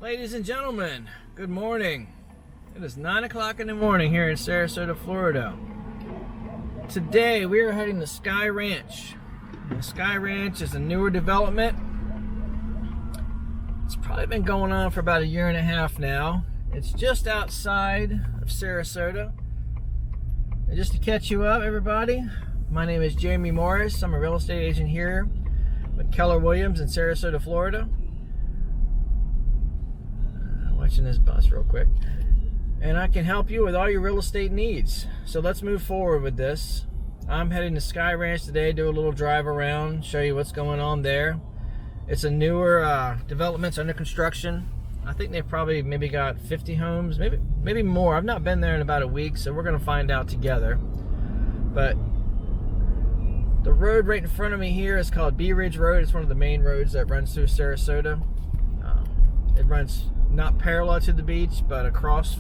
Ladies and gentlemen, good morning. It is 9 o'clock in the morning here in Sarasota, Florida. Today we are heading to Skye Ranch. And Skye Ranch is a newer development. It's probably been going on for about a year and a half now. It's just outside of Sarasota. And just to catch you up, everybody, my name is Jamie Morris. I'm a real estate agent here with Keller Williams in Sarasota, Florida. Watching this bus real quick, and I can help you with all your real estate needs. So let's move forward with this. I'm heading to Skye Ranch today, do a little drive around, show you what's going on there. It's a newer development under construction. I think they've probably maybe got 50 homes, maybe more. I've not been there in about a week, so we're gonna find out together. But the road right in front of me here is called Bee Ridge Road. It's one of the main roads that runs through Sarasota. It runs not parallel to the beach, but across,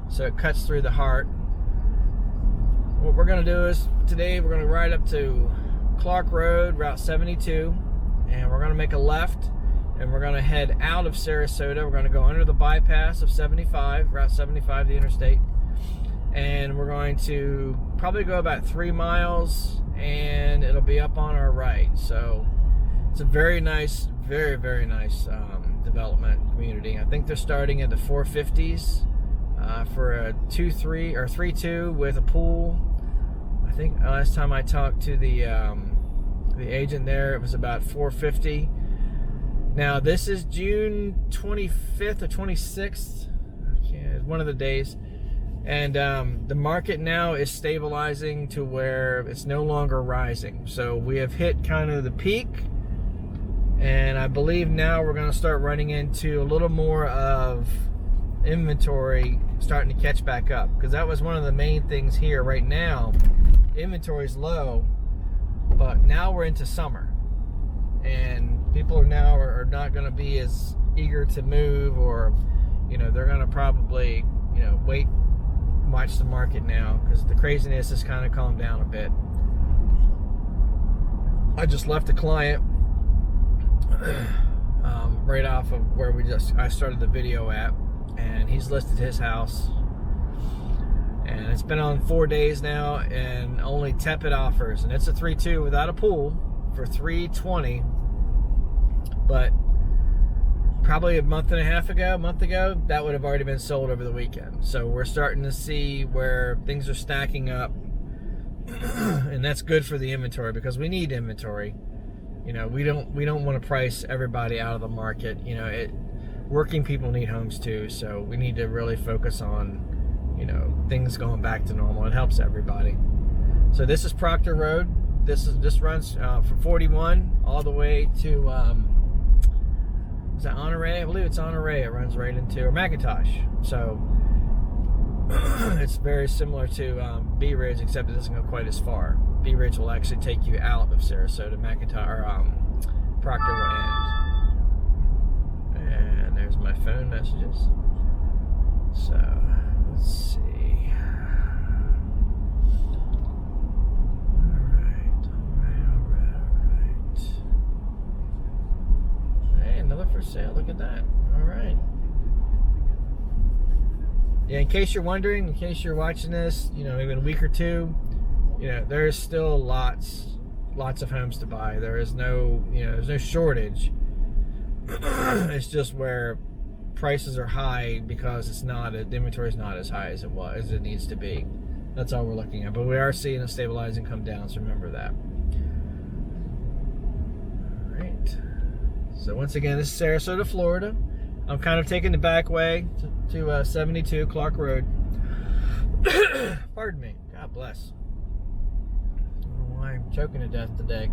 so it cuts through the heart. What we're going to do is today we're going to ride up to Clark Road, Route 72, and we're going to make a left, and we're going to head out of Sarasota. We're going to go under the bypass of 75, Route 75, the interstate, and we're going to probably go about 3 miles, and it'll be up on our right. So it's a very nice, very nice development community. I think they're starting at the 450s for a 2-3 or 3-2 with a pool. I think last time I talked to the agent there, it was about 450. Now this is June 25th or 26th, one of the days, and the market now is stabilizing to where it's no longer rising. So we have hit kind of the peak. And I believe now we're going to start running into a little more of inventory starting to catch back up. Because that was one of the main things here right now. Inventory is low, but now we're into summer. And people are now are not going to be as eager to move, or, they're going to probably, wait, watch the market now. Because the craziness has kind of calmed down a bit. I just left a client right off of where I started the video at, and he's listed his house, and it's been on 4 days now, and only tepid offers, and it's a 3-2 without a pool for $320. But probably a month ago, that would have already been sold over the weekend. So we're starting to see where things are stacking up, and that's good for the inventory, because we need inventory. We don't want to price everybody out of the market. Working people need homes too, so we need to really focus on, things going back to normal. It helps everybody. So this is Proctor Road. This runs from 41 all the way to is that Honore? I believe it's Honore. It runs right into, or McIntosh. So it's very similar to Bee Ridge, except it doesn't go quite as far. Bee Ridge will actually take you out of Sarasota. McIntosh, or Proctor will end. And there's my phone messages. So let's see. All right. Hey, another for sale. Look at that. All right. Yeah, in case you're wondering, in case you're watching this, maybe in a week or two, there's still lots of homes to buy. There is no, there's no shortage. It's just where prices are high because the inventory is not as high as it needs to be. That's all we're looking at. But we are seeing a stabilizing come down, so remember that. All right. So once again, this is Sarasota, Florida. I'm kind of taking the back way to 72 Clark Road. Pardon me. God bless. I don't know why I'm choking to death today.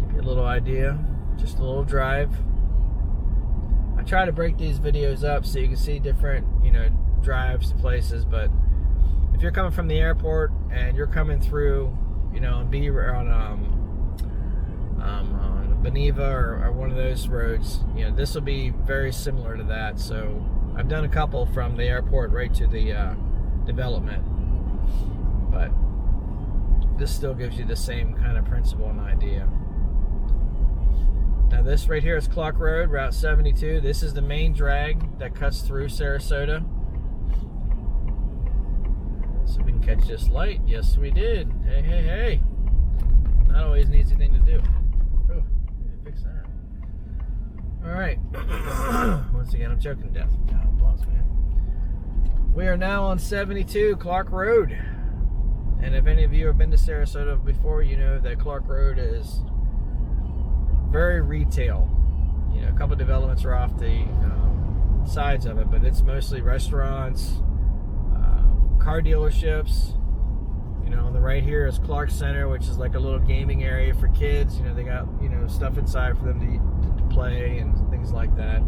Give you a little idea. Just a little drive. I try to break these videos up so you can see different, drives to places. But if you're coming from the airport and you're coming through, on Beneva or one of those roads, this will be very similar to that. So I've done a couple from the airport right to the development, but this still gives you the same kind of principle and idea. Now this right here is Clark Road, Route 72. This is the main drag that cuts through Sarasota. So we can catch this light. Yes, we did. Hey, hey, hey. Not always an easy thing to do. Oh, need to fix that. All right. Once again, I'm choking to death. God bless, man. We are now on 72 Clark Road. And if any of you have been to Sarasota before, you know that Clark Road is very retail. You know, a couple of developments are off the sides of it, but it's mostly restaurants, car dealerships. You know, on the right here is Clark Center, which is like a little gaming area for kids. You know, they got, you know, stuff inside for them to play and things like that.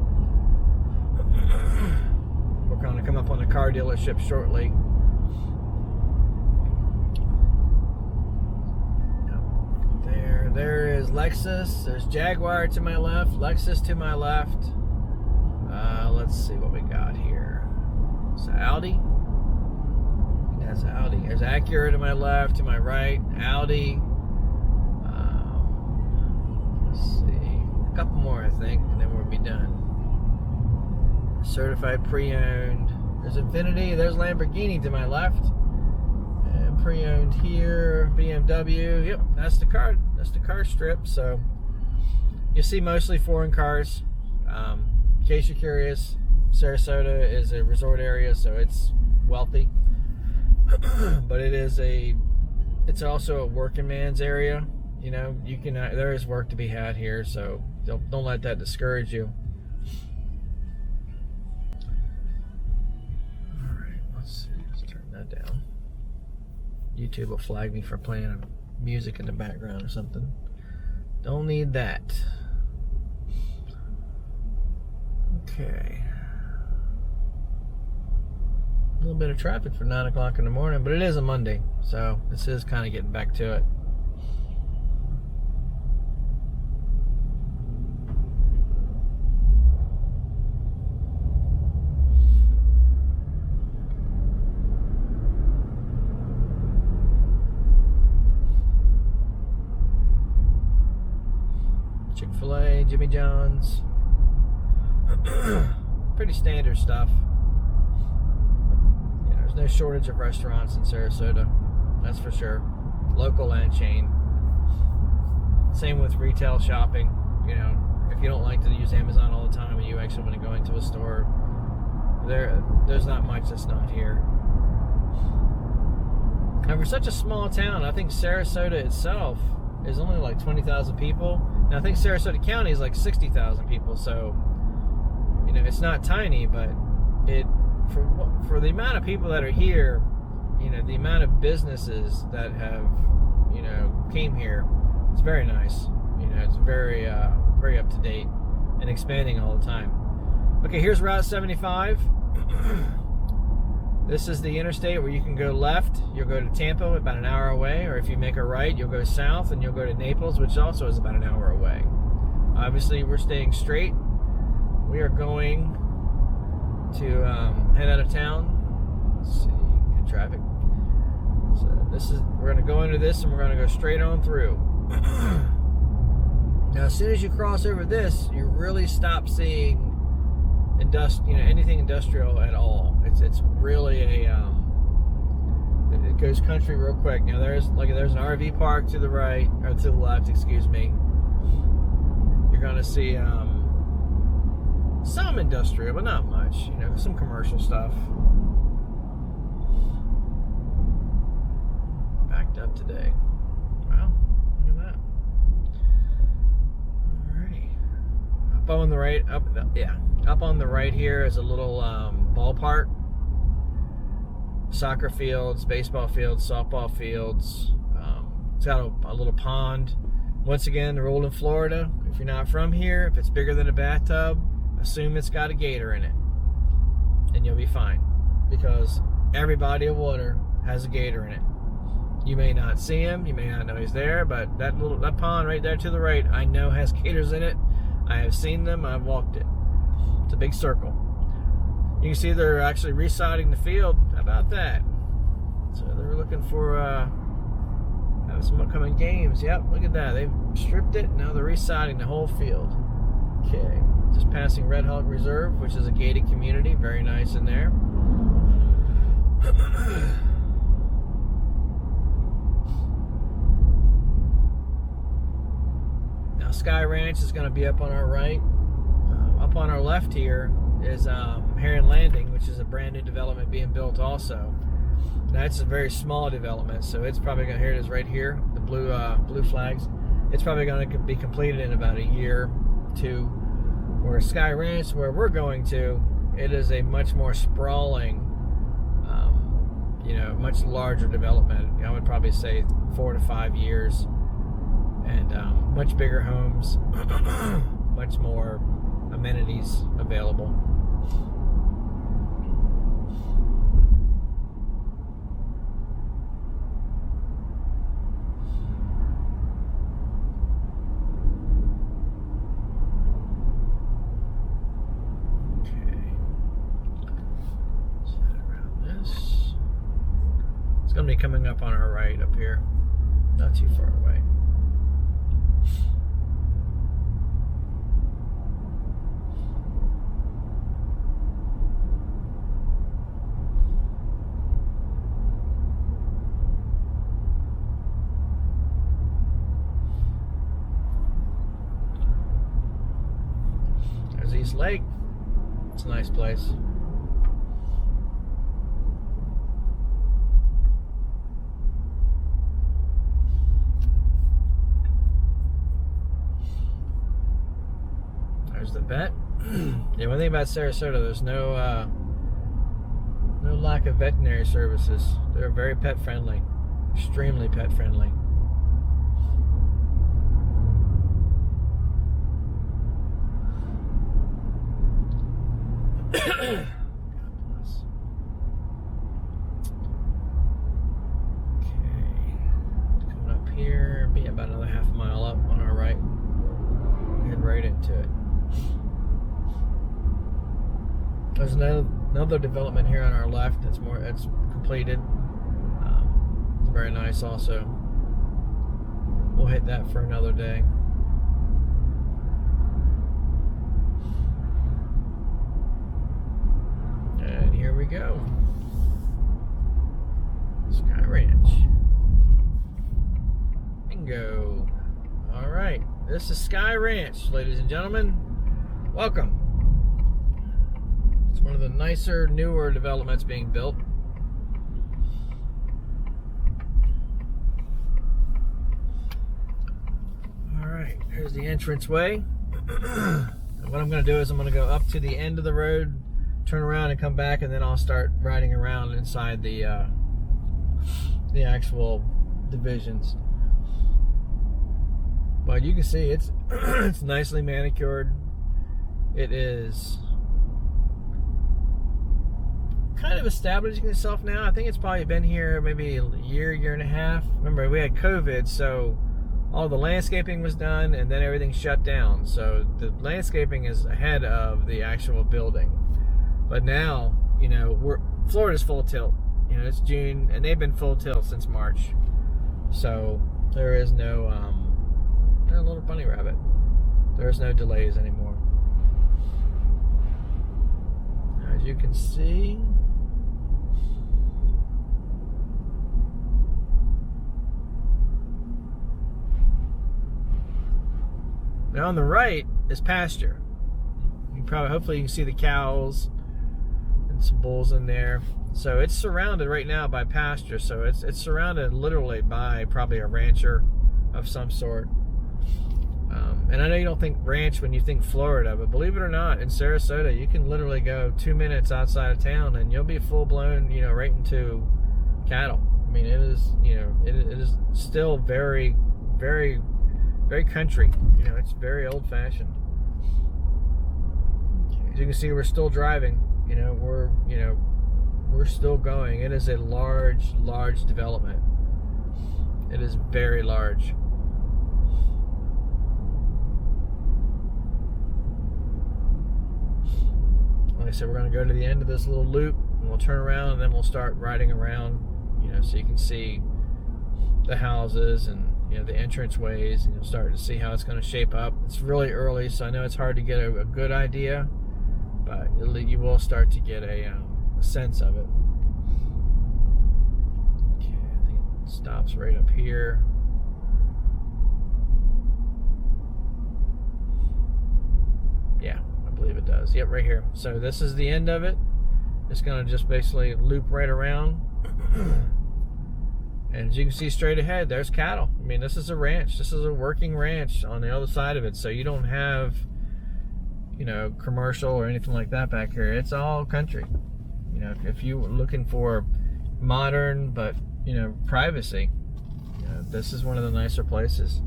We're going to come up on the car dealership shortly. There is Lexus. There's Jaguar to my left. Lexus to my left. Let's see what we got here. It's Audi. That's Audi. There's Acura to my left. To my right, Audi. Let's see. A couple more, I think, and then we'll be done. Certified pre-owned. There's Infiniti. There's Lamborghini to my left. And pre-owned here. BMW. Yep, that's the car. That's the car strip. So you see mostly foreign cars. In case you're curious, Sarasota is a resort area, so it's wealthy. But it's also a working man's area. You know, you can there is work to be had here, so don't let that discourage you. All right, let's see. Let's turn that down. YouTube will flag me for playing music in the background or something. Don't need that. Okay. A little bit of traffic for 9 o'clock in the morning, but it is a Monday, so this is kind of getting back to it. Chick-fil-A, Jimmy John's. Pretty standard stuff. Yeah, there's no shortage of restaurants in Sarasota, that's for sure. Local and chain. Same with retail shopping. You know, if you don't like to use Amazon all the time and you actually want to go into a store, there's not much that's not here. And for such a small town, I think Sarasota itself is only like 20,000 people. Now I think Sarasota County is like 60,000 people, so you know it's not tiny, but for the amount of people that are here, you know, the amount of businesses that have, you know, came here, it's very nice. You know, it's very very up to date and expanding all the time. Okay, here's Route 75. This is the interstate where you can go left, you'll go to Tampa, about an hour away, or if you make a right, you'll go south and you'll go to Naples, which also is about an hour away. Obviously, we're staying straight. We are going to head out of town. Let's see, good traffic. So we're going to go into this and we're going to go straight on through. Now, as soon as you cross over this, you really stop seeing anything industrial at all. It's really it goes country real quick. Now there's an RV park to the right, or to the left, excuse me. You're gonna see some industrial, but not much. You know, some commercial stuff. Backed up today. Wow, look at that. Alrighty. Up on the right, up on the right here is a little ballpark. Soccer fields, baseball fields, softball fields. It's got a little pond. Once again, the rule in Florida, if you're not from here, if it's bigger than a bathtub, assume it's got a gator in it. And you'll be fine. Because every body of water has a gator in it. You may not see him, you may not know he's there, but that pond right there to the right, I know has gators in it. I have seen them, I've walked it. It's a big circle. You can see they're actually resodding the field. How about that? So they're looking for Have some upcoming games. Yep, look at that. They've stripped it. Now they're residing the whole field. Okay. Just passing Red Hawk Reserve, which is a gated community. Very nice in there. Now Skye Ranch is going to be up on our right. Up on our left here is Heron Landing, which is a brand new development being built also. That's a very small development, so it's probably going to, here it is right here, the blue flags. It's probably going to be completed in about a year, 2. Where Skye Ranch, where we're going to, it is a much more sprawling, much larger development. I would probably say 4 to 5 years, and much bigger homes, much more amenities available. Going to be coming up on our right up here, not too far away. There's East Lake. It's a nice place. There's the vet. Yeah, one thing about Sarasota, there's no lack of veterinary services. They're very pet friendly, extremely pet friendly. God bless. Okay, coming up here, be about another half mile up on our right. Head right into it. There's another development here on our left. It's completed. It's very nice also. We'll hit that for another day. And here we go. Skye Ranch. Bingo. All right. This is Skye Ranch, ladies and gentlemen. Welcome. It's one of the nicer, newer developments being built. Alright, here's the entranceway. What I'm going to do is I'm going to go up to the end of the road, turn around and come back, and then I'll start riding around inside the actual divisions. But you can see it's it's nicely manicured. It is kind of establishing itself now. I think it's probably been here maybe a year and a half. Remember, we had COVID, so all the landscaping was done and then everything shut down. So the landscaping is ahead of the actual building. But now, Florida's full tilt. It's June and they've been full tilt since March. So there is no a little bunny rabbit. There's no delays anymore. As you can see, now on the right is pasture. Hopefully you can see the cows and some bulls in there. So it's surrounded right now by pasture. So it's surrounded literally by probably a rancher of some sort. And I know you don't think ranch when you think Florida, but believe it or not, in Sarasota, you can literally go 2 minutes outside of town and you'll be full blown, right into cattle. I mean, it is, it is still very, very, very country. It's very old fashioned. As you can see, we're still driving. We're still going. It is a large, large development. It is very large. Like I said, we're going to go to the end of this little loop and we'll turn around and then we'll start riding around, so you can see the houses and the entrance ways, and you'll start to see how it's going to shape up. It's really early, so I know it's hard to get a good idea, but you will start to get a sense of it. Okay, I think it stops right up here. Yeah, I believe it does. Yep, right here. So this is the end of it. It's going to just basically loop right around. And as you can see straight ahead, there's cattle. I mean, this is a ranch. This is a working ranch on the other side of it. So you don't have, commercial or anything like that back here. It's all country. If you're looking for modern but, privacy, this is one of the nicer places.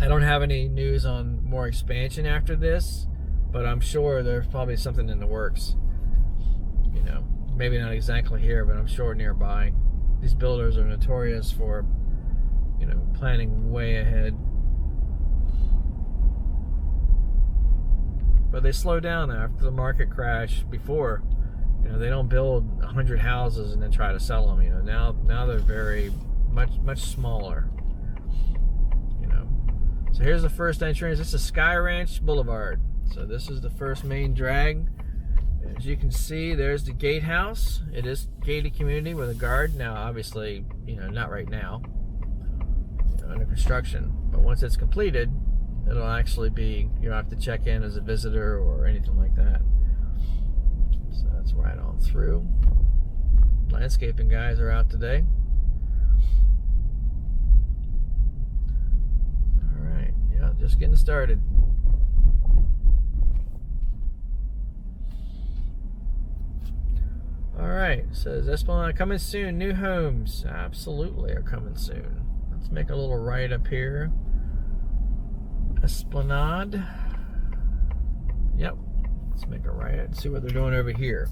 I don't have any news on more expansion after this, but I'm sure there's probably something in the works. Maybe not exactly here, but I'm sure nearby. These builders are notorious for, planning way ahead. But they slow down after the market crash. Before, they don't build 100 houses and then try to sell them. Now they're very much smaller. So here's the first entrance. This is Skye Ranch Boulevard. So this is the first main drag. As you can see, there's the gatehouse. It is gated community with a guard. Now, obviously, not right now, under construction. But once it's completed, it'll actually be, you don't have to check in as a visitor or anything like that. So that's right on through. Landscaping guys are out today. All right, yeah, just getting started. Alright, says Esplanade coming soon. New homes absolutely are coming soon. Let's make a little right up here. Esplanade. Yep. Let's make a right and see what they're doing over here.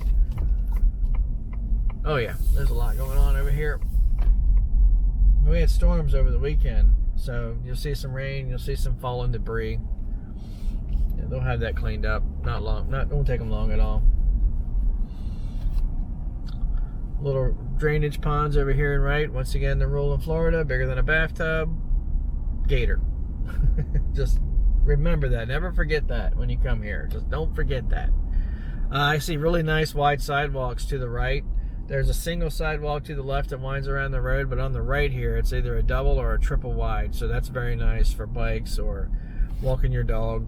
Oh yeah, there's a lot going on over here. We had storms over the weekend, so you'll see some rain, you'll see some falling debris. Yeah, they'll have that cleaned up. Not long, won't take them long at all. Little drainage ponds over here and right. Once again, the rule in Florida, bigger than a bathtub. Gator. Just remember that. Never forget that when you come here. Just don't forget that. I see really nice wide sidewalks to the right. There's a single sidewalk to the left that winds around the road, but on the right here, it's either a double or a triple wide. So that's very nice for bikes or walking your dog.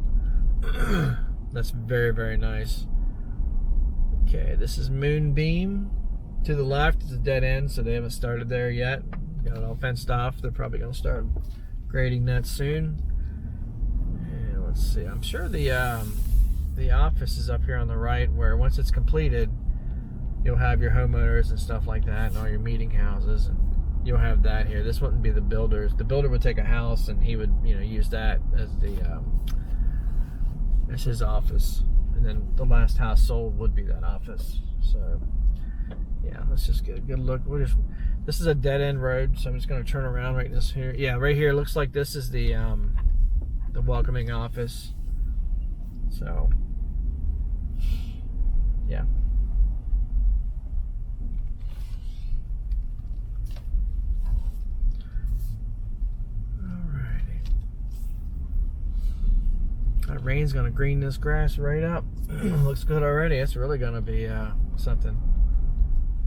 That's very, very nice. Okay, this is Moonbeam. To the left is a dead end, so they haven't started there yet. Got it all fenced off. They're probably going to start grading that soon. And let's see. I'm sure the office is up here on the right, where once it's completed, you'll have your homeowners and stuff like that, and all your meeting houses, and you'll have that here. This wouldn't be the builder's. The builder would take a house, and he would, use that as as his office. And then the last house sold would be that office. So. Yeah, let's just get a good look. This is a dead end road, so I'm just going to turn around right this here. Yeah, right here looks like this is the welcoming office. So, yeah. Alrighty. That rain's going to green this grass right up. Looks good already. It's really going to be something.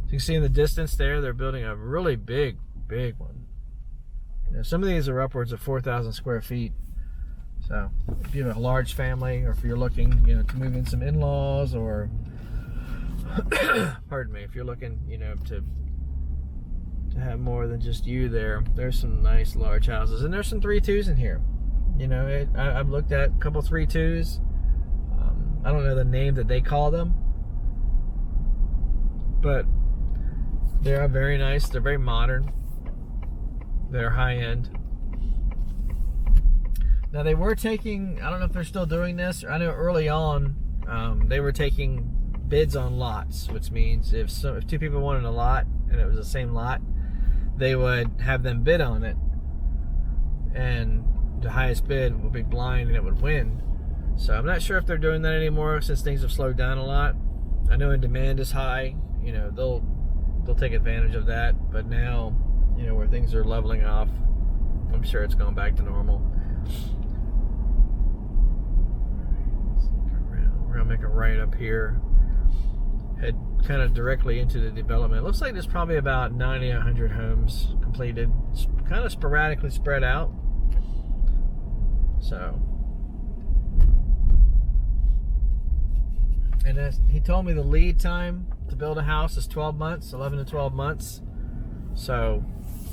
So you can see in the distance there, they're building a really big one. Some of these are upwards of 4,000 square feet. So if you have a large family, or if you're looking, to move in some in-laws, or pardon me, if you're looking, to have more than just you there, there's some nice large houses, and there's some 3-2s in here. I've looked at a couple 3-2s. I don't know the name that they call them, but they are very nice. They're very modern. They're high-end. Now, they were taking, I don't know if they're still doing this. I know early on, they were taking bids on lots, which means if two people wanted a lot and it was the same lot, they would have them bid on it, and the highest bid would be blind and it would win. So I'm not sure if they're doing that anymore, since things have slowed down a lot. I know when demand is high, they'll take advantage of that, but now you know, where things are leveling off. I'm sure it's going back to normal. We're gonna make a right up here, head kind of directly into the development. It looks like there's probably about 90, 100 homes completed, kind of sporadically spread out. So, and he told me the lead time to build a house is 12 months, 11 to 12 months. So,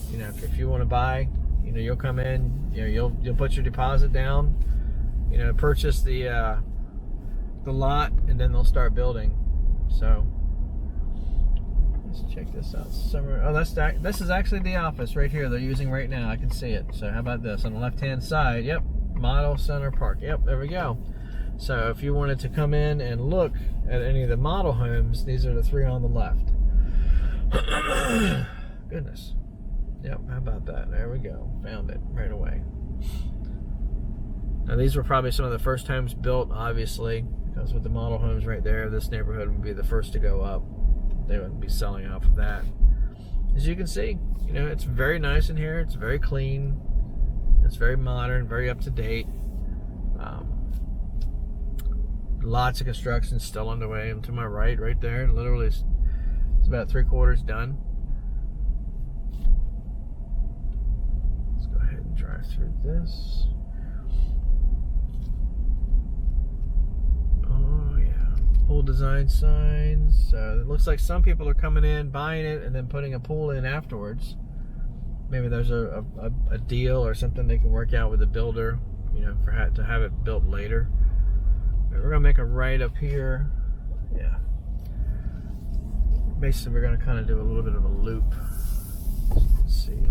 you know, if you want to buy, you know, you'll come in, you know, you'll put your deposit down, you know, purchase the lot, and then they'll start building. So let's check this out. This is actually the office right here they're using right now. I can see it. So how about this on the left hand side? Yep, Model Center Park. Yep, there we go. So if you wanted to come in and look at any of the model homes, these are the 3 on the left. Goodness. Yep, how about that? There we go. Found it right away. Now these were probably some of the first homes built, obviously, because with the model homes right there, this neighborhood would be the first to go up. They wouldn't be selling off of that. As you can see, you know, it's very nice in here. It's very clean. It's very modern, very up to date. Lots of construction still underway. And to my right there, literally, it's about 3/4 done. Let's go ahead and drive through this. Oh yeah, pool design signs. So it looks like some people are coming in, buying it, and then putting a pool in afterwards. Maybe there's a deal or something they can work out with the builder, you know, to have it built later. But we're gonna make a right up here. Yeah. Basically, we're gonna kind of do a little bit of a loop. Let's see.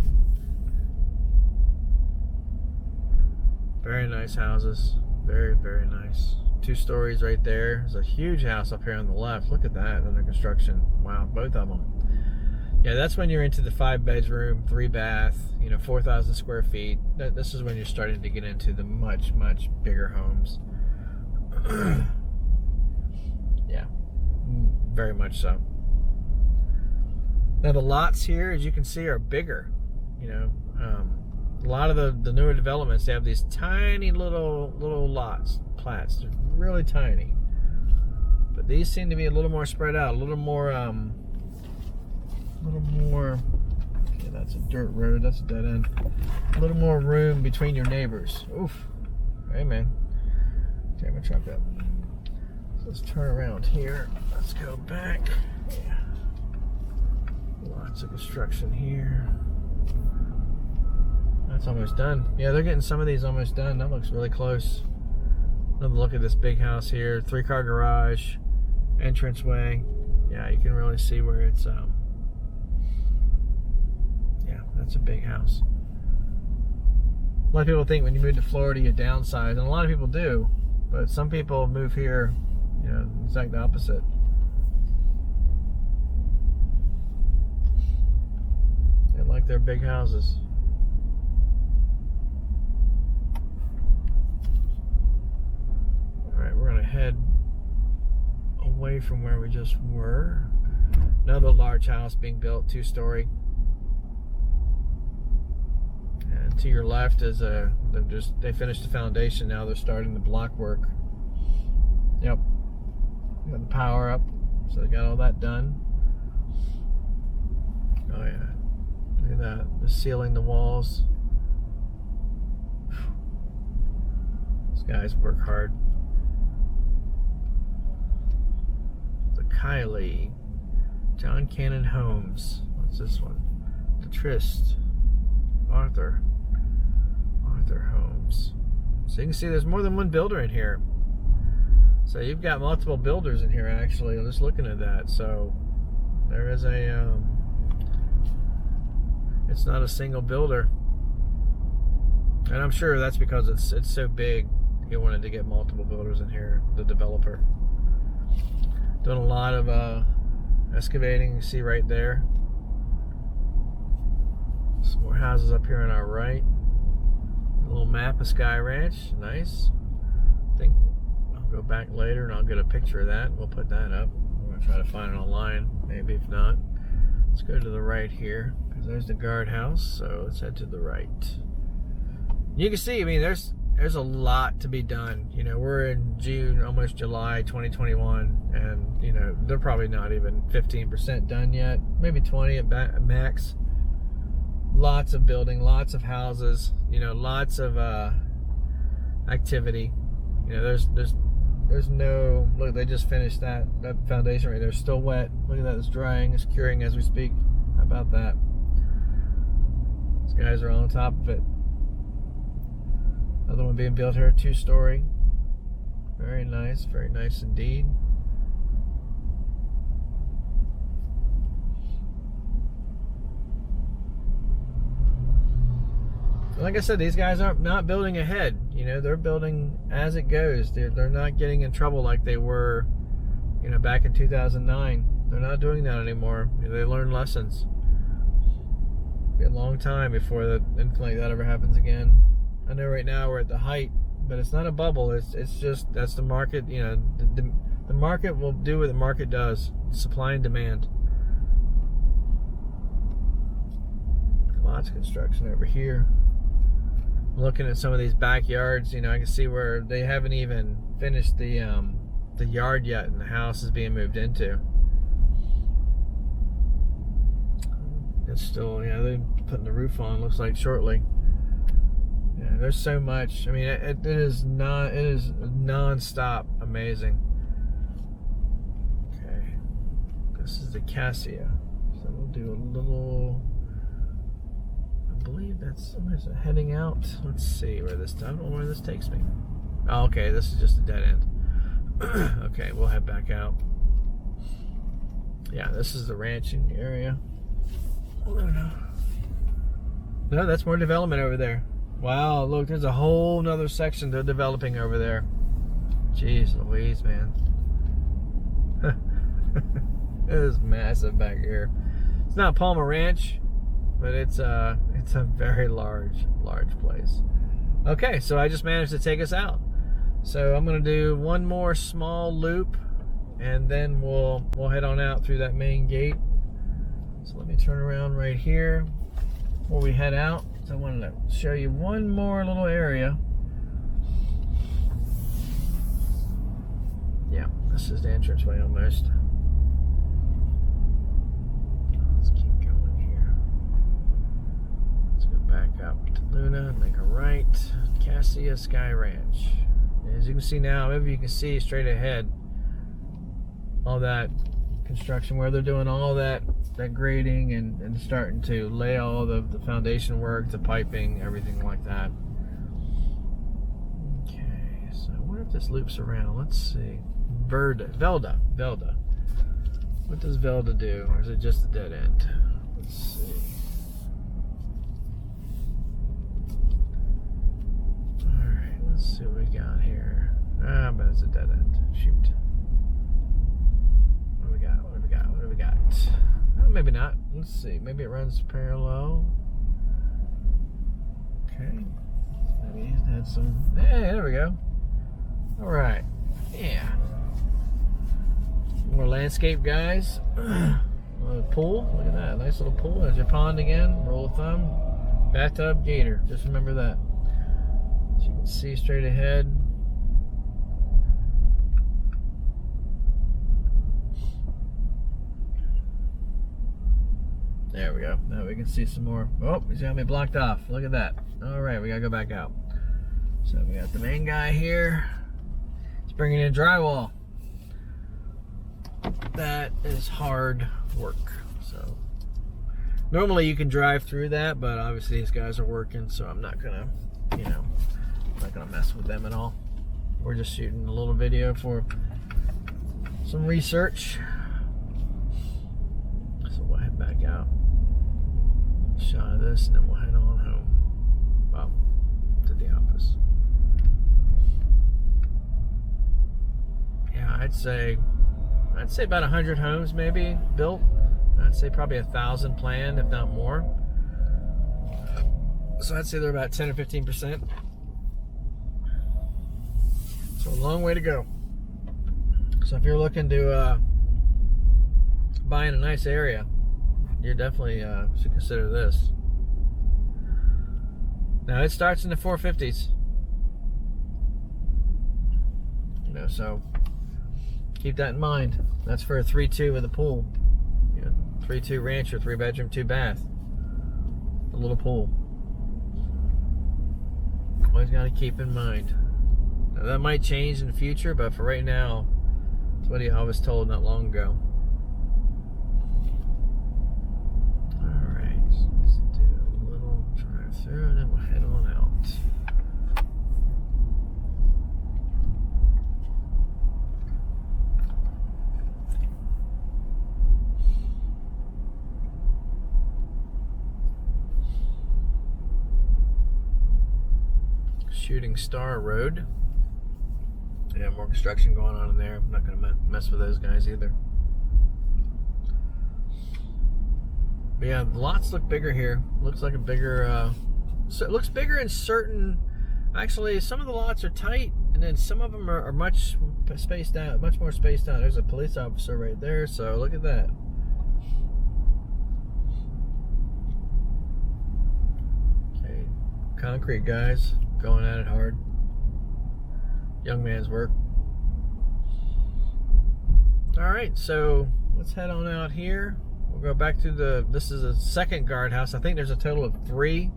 Very nice houses. Very, very nice. 2 stories right there. There's a huge house up here on the left. Look at that under construction. Wow, both of them. Yeah, that's when you're into the 5-bedroom, 3-bath, you know, 4,000 square feet. This is when you're starting to get into the much, much bigger homes. Yeah, very much so. Now the lots here, as you can see, are bigger. You know, a lot of the newer developments, they have these tiny little lots, plats. They're really tiny. But these seem to be a little more spread out, a little more. Okay, that's a dirt road. That's a dead end. A little more room between your neighbors. Oof. Hey man. Take my truck up. So let's turn around here. Let's go back. Yeah. Lots of construction here. That's almost done. Yeah, they're getting some of these almost done. That looks really close. Another look at this big house here. 3-car garage, entranceway. Yeah, you can really see where it's yeah, that's a big house. A lot of people think when you move to Florida you downsize, and a lot of people do, but some people move here, you know, it's like the opposite. They like their big houses. Alright, we're gonna head away from where we just were. Another large house being built, 2-story. And to your left is they finished the foundation. Now they're starting the block work. Yep. Got the power up, so they got all that done. Oh yeah. Look at that. They're sealing the walls. These guys work hard. The Kylie. John Cannon Homes. What's this one? The Trist. Arthur Homes. So you can see there's more than one builder in here. So you've got multiple builders in here actually. I'm just looking at that. So there is a it's not a single builder. And I'm sure that's because it's so big. He wanted to get multiple builders in here, the developer. Doing a lot of excavating, you see right there. Some more houses up here on our right. A little map of Skye Ranch, nice. I think I'll go back later and I'll get a picture of that. We'll put that up. I'm gonna try to find it online, maybe if not. Let's go to the right here, because There's the guardhouse, so let's head to the right. You can see, I mean, there's a lot to be done. You know, we're in June, almost July 2021, and you know, they're probably not even 15% done yet, maybe 20 at max. Lots of building, lots of houses, you know, lots of activity. You know, there's no, look, they just finished that foundation right there. It's still wet. Look at that, it's drying, it's curing as we speak. How about that? These guys are on top of it. Another one being built here, 2-story. Very nice indeed. Like I said, these guys are not building ahead. You know, they're building as it goes. They're not getting in trouble like they were, you know, back in 2009. They're not doing that anymore. They learn lessons. It'll be a long time before anything like that ever happens again. I know right now we're at the height, but it's not a bubble. It's just, that's the market. You know, the market will do what the market does. Supply and demand. Lots of construction over here. Looking at some of these backyards, you know, I can see where they haven't even finished the yard yet, and the house is being moved into. It's still, you know, they're putting the roof on, looks like shortly. Yeah, there's so much. I mean, it is non-stop amazing. Okay, this is the Cassia, so we'll do a little. I believe that's heading out. Let's see where this. I don't know where this takes me. Oh, okay, this is just a dead end. Okay, we'll head back out. Yeah, this is the ranching area. Oh no, that's more development over there. Wow, look, there's a whole nother section they're developing over there. Jeez Louise, man. It is massive back here. It's not Palmer Ranch, but it's a very large place. Okay, so I just managed to take us out. So I'm gonna do one more small loop, and then we'll head on out through that main gate. So let me turn around right here before we head out. So I wanted to show you one more little area. Yeah, this is the entranceway almost. Let's keep going here. Let's go back up to Luna, make a right. Cassia Skye Ranch. As you can see now, maybe you can see straight ahead all that construction where they're doing all that grading and starting to lay all the foundation work, the piping, everything like that. Okay, so I wonder if this loops around. Let's see. Velda. What does Velda do? Or is it just a dead end? Let's see. Alright, let's see what we got here. But it's a dead end. Shoot. What do we got? Oh, maybe not. Let's see. Maybe it runs parallel. Okay. Maybe it had some. Hey, there we go. All right. Yeah. More landscape, guys. Pool. Look at that. Nice little pool. There's your pond again. Roll of thumb. Bathtub, gator. Just remember that. As you can see straight ahead. There we go. Now we can see some more. Oh, he's got me blocked off. Look at that. All right, we gotta go back out. So we got the main guy here. He's bringing in drywall. That is hard work. So normally you can drive through that, but obviously these guys are working, so I'm not gonna, not gonna mess with them at all. We're just shooting a little video for some research. So we'll head back out. Shot of this, and then we'll head on home. Well, to the office. Yeah, I'd say about 100 homes maybe built. I'd say probably 1,000 planned, if not more. So I'd say they're about 10 or 15%. So a long way to go. So if you're looking to buy in a nice area, you definitely should consider this. Now it starts in the 450s. You know, so keep that in mind. That's for a 3-2 with a pool. 3-2 rancher, 3-bedroom, 2-bath. A little pool. Always got to keep in mind. Now, that might change in the future, but for right now, that's what I was told not long ago. Alright, so let's do a little drive through and then we'll head on out. Shooting Star Road. Yeah, more construction going on in there. I'm not going to mess with those guys either. But yeah, the lots look bigger here. Looks like a bigger, so it looks bigger in certain, actually some of the lots are tight and then some of them are much spaced out, much more spaced out. There's a police officer right there, so look at that. Okay, concrete guys going at it hard. Young man's work. Alright, so let's head on out here. We'll go back to this is a second guardhouse. I think there's a total of 3.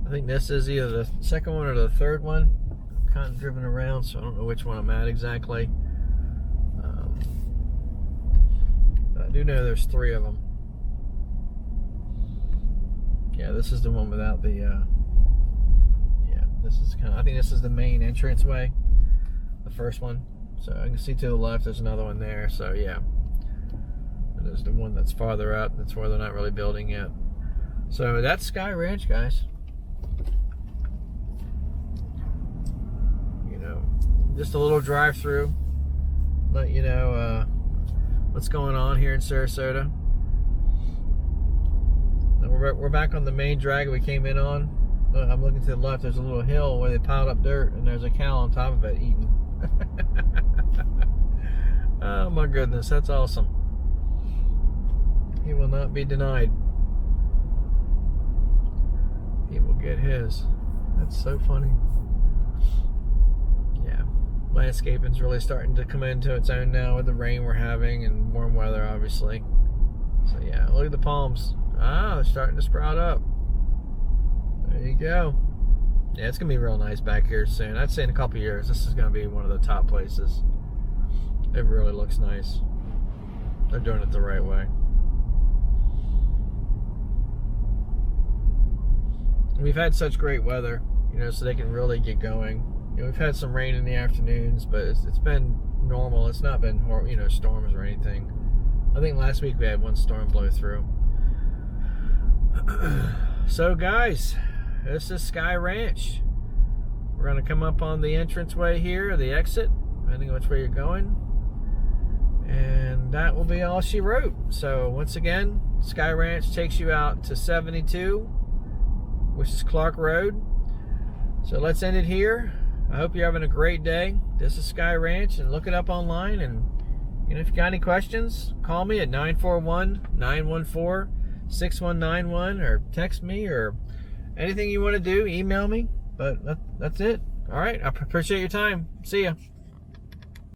I think this is either the second one or the third one. I'm kind of driven around, so I don't know which one I'm at exactly. But I do know there's 3 of them. Yeah, this is the one without the this is I think this is the main entrance way, the first one. So I can see to the left there's another one there. So yeah, and there's the one that's farther out. That's where they're not really building yet. So that's Skye Ranch, guys. You know, just a little drive through. Let you know what's going on here in Sarasota. Now we're back on the main drag we came in on. I'm looking to the left, there's a little hill where they piled up dirt and there's a cow on top of it eating. Oh my goodness, that's awesome. He will not be denied. He will get his. That's so funny. Yeah, landscaping's really starting to come into its own now with the rain we're having and warm weather, obviously. So yeah, look at the palms. Ah, they're starting to sprout up. There you go. Yeah, it's going to be real nice back here soon. I'd say in a couple years, this is going to be one of the top places. It really looks nice. They're doing it the right way. We've had such great weather, you know, so they can really get going. You know, we've had some rain in the afternoons, but it's been normal. It's not been, you know, storms or anything. I think last week we had one storm blow through. So guys, this is Skye Ranch. We're going to come up on the entranceway here, the exit, depending on which way you're going. And that will be all she wrote. So once again, Skye Ranch takes you out to 72, which is Clark Road. So let's end it here. I hope you're having a great day. This is Skye Ranch, and look it up online. And you know, if you got any questions, call me at 941-914-6191 or text me or anything you want to do, email me. But that's it. All right, I appreciate your time. See ya.